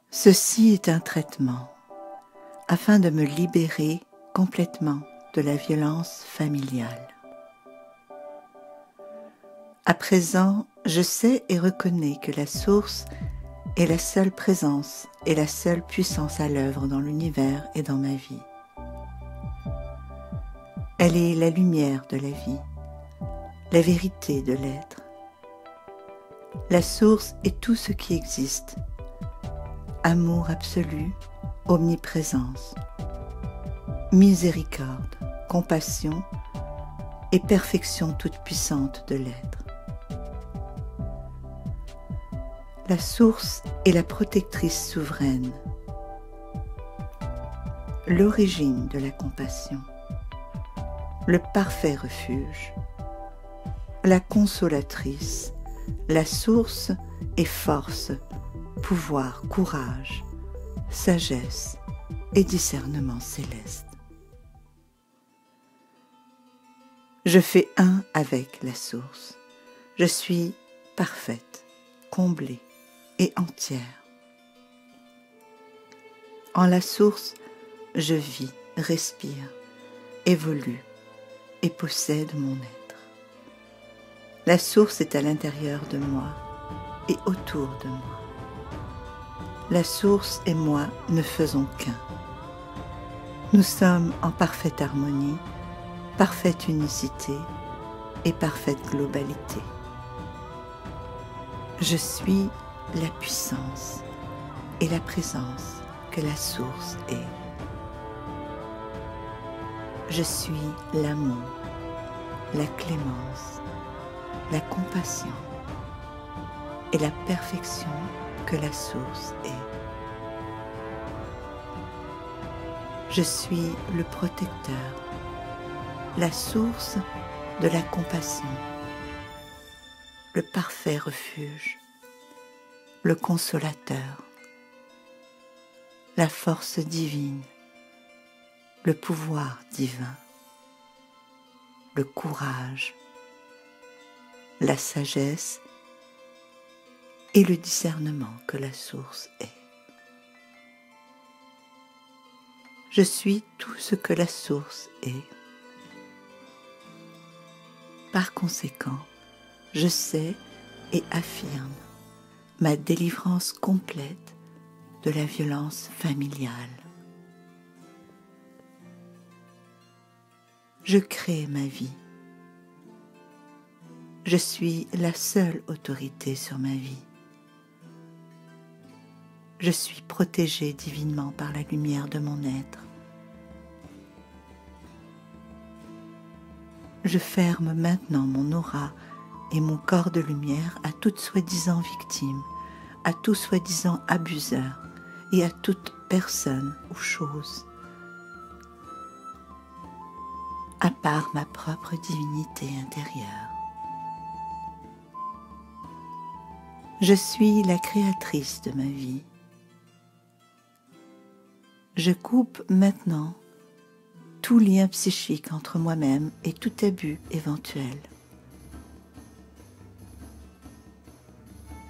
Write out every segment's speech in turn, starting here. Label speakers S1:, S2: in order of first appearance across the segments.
S1: Ceci est un traitement afin de me libérer complètement de la violence familiale. À présent, je sais et reconnais que la source est la seule présence et la seule puissance à l'œuvre dans l'univers et dans ma vie. Elle est la lumière de la vie, la vérité de l'être. La source est tout ce qui existe. Amour absolu, omniprésence, miséricorde, compassion et perfection toute puissante de l'être. La source est la protectrice souveraine, l'origine de la compassion, le parfait refuge, la consolatrice, la source et force, pouvoir, courage, sagesse et discernement céleste. Je fais un avec la source. Je suis parfaite, comblée et entière. En la source, je vis, respire, évolue et possède mon être. La source est à l'intérieur de moi et autour de moi. La source et moi ne faisons qu'un. Nous sommes en parfaite harmonie, parfaite unicité et parfaite globalité. Je suis la puissance et la présence que la source est. Je suis l'amour, la clémence, la compassion et la perfection que la source est. Je suis le protecteur, la source de la compassion, le parfait refuge, le consolateur, la force divine, le pouvoir divin, le courage, la sagesse et le discernement que la source est. Je suis tout ce que la source est. Par conséquent, je sais et affirme ma délivrance complète de la violence familiale. Je crée ma vie. Je suis la seule autorité sur ma vie. Je suis protégée divinement par la lumière de mon être. Je ferme maintenant mon aura et mon corps de lumière à toute soi-disant victime, à tout soi-disant abuseur et à toute personne ou chose, à part ma propre divinité intérieure. Je suis la créatrice de ma vie. Je coupe maintenant tout lien psychique entre moi-même et tout abus éventuel.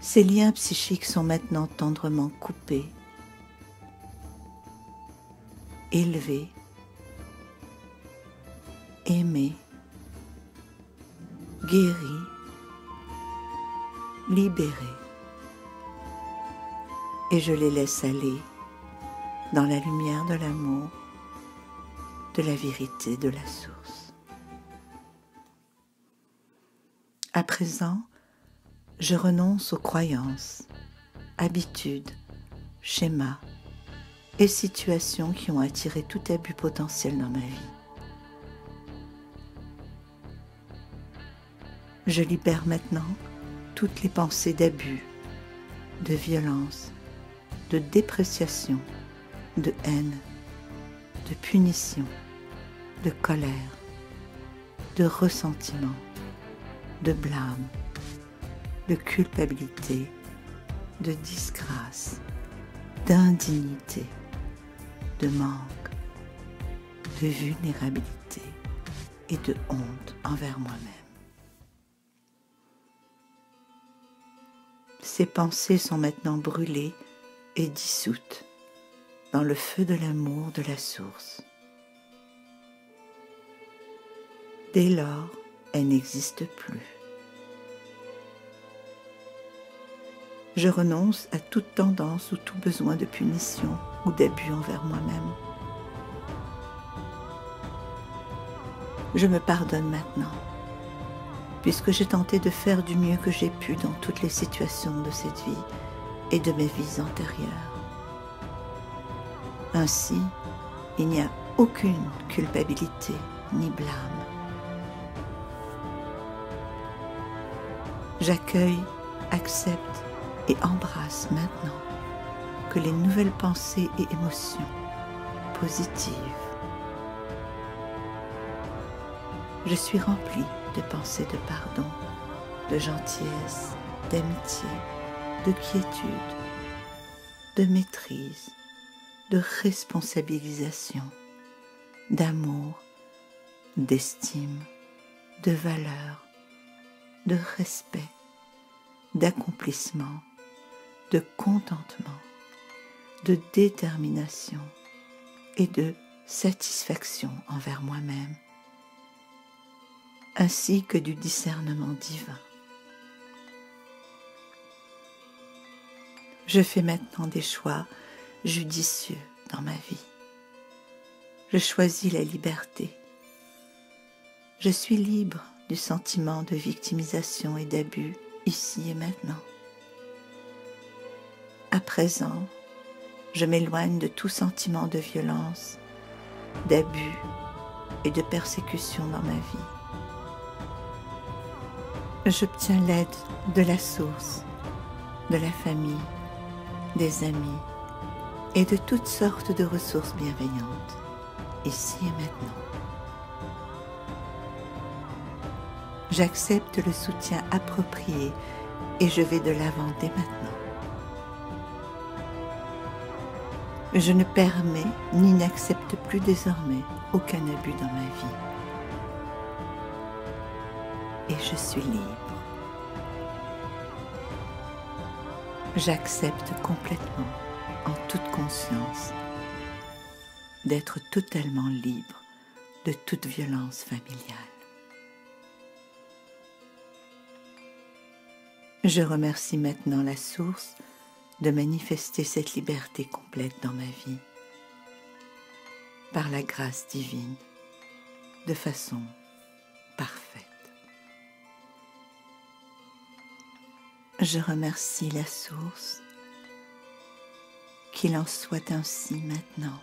S1: Ces liens psychiques sont maintenant tendrement coupés, élevés, aimés, guéris, libérés. Et je les laisse aller dans la lumière de l'amour, de la vérité de la source. À présent, je renonce aux croyances, habitudes, schémas et situations qui ont attiré tout abus potentiel dans ma vie. Je libère maintenant toutes les pensées d'abus, de violence, de dépréciation, de haine, de punition, de colère, de ressentiment, de blâme, de culpabilité, de disgrâce, d'indignité, de manque, de vulnérabilité et de honte envers moi-même. Ces pensées sont maintenant brûlées et dissoute dans le feu de l'amour de la source. Dès lors, elle n'existe plus. Je renonce à toute tendance ou tout besoin de punition ou d'abus envers moi-même. Je me pardonne maintenant, puisque j'ai tenté de faire du mieux que j'ai pu dans toutes les situations de cette vie et de mes vies antérieures. Ainsi, il n'y a aucune culpabilité ni blâme. J'accueille, accepte et embrasse maintenant que les nouvelles pensées et émotions positives. Je suis remplie de pensées de pardon, de gentillesse, d'amitié, de quiétude, de maîtrise, de responsabilisation, d'amour, d'estime, de valeur, de respect, d'accomplissement, de contentement, de détermination et de satisfaction envers moi-même, ainsi que du discernement divin. Je fais maintenant des choix judicieux dans ma vie. Je choisis la liberté. Je suis libre du sentiment de victimisation et d'abus ici et maintenant. À présent, je m'éloigne de tout sentiment de violence, d'abus et de persécution dans ma vie. J'obtiens l'aide de la source, de la famille, des amis et de toutes sortes de ressources bienveillantes, ici et maintenant. J'accepte le soutien approprié et je vais de l'avant dès maintenant. Je ne permets ni n'accepte plus désormais aucun abus dans ma vie. Et je suis libre. J'accepte complètement, en toute conscience, d'être totalement libre de toute violence familiale. Je remercie maintenant la source de manifester cette liberté complète dans ma vie, par la grâce divine, de façon parfaite. Je remercie la source, qu'il en soit ainsi maintenant.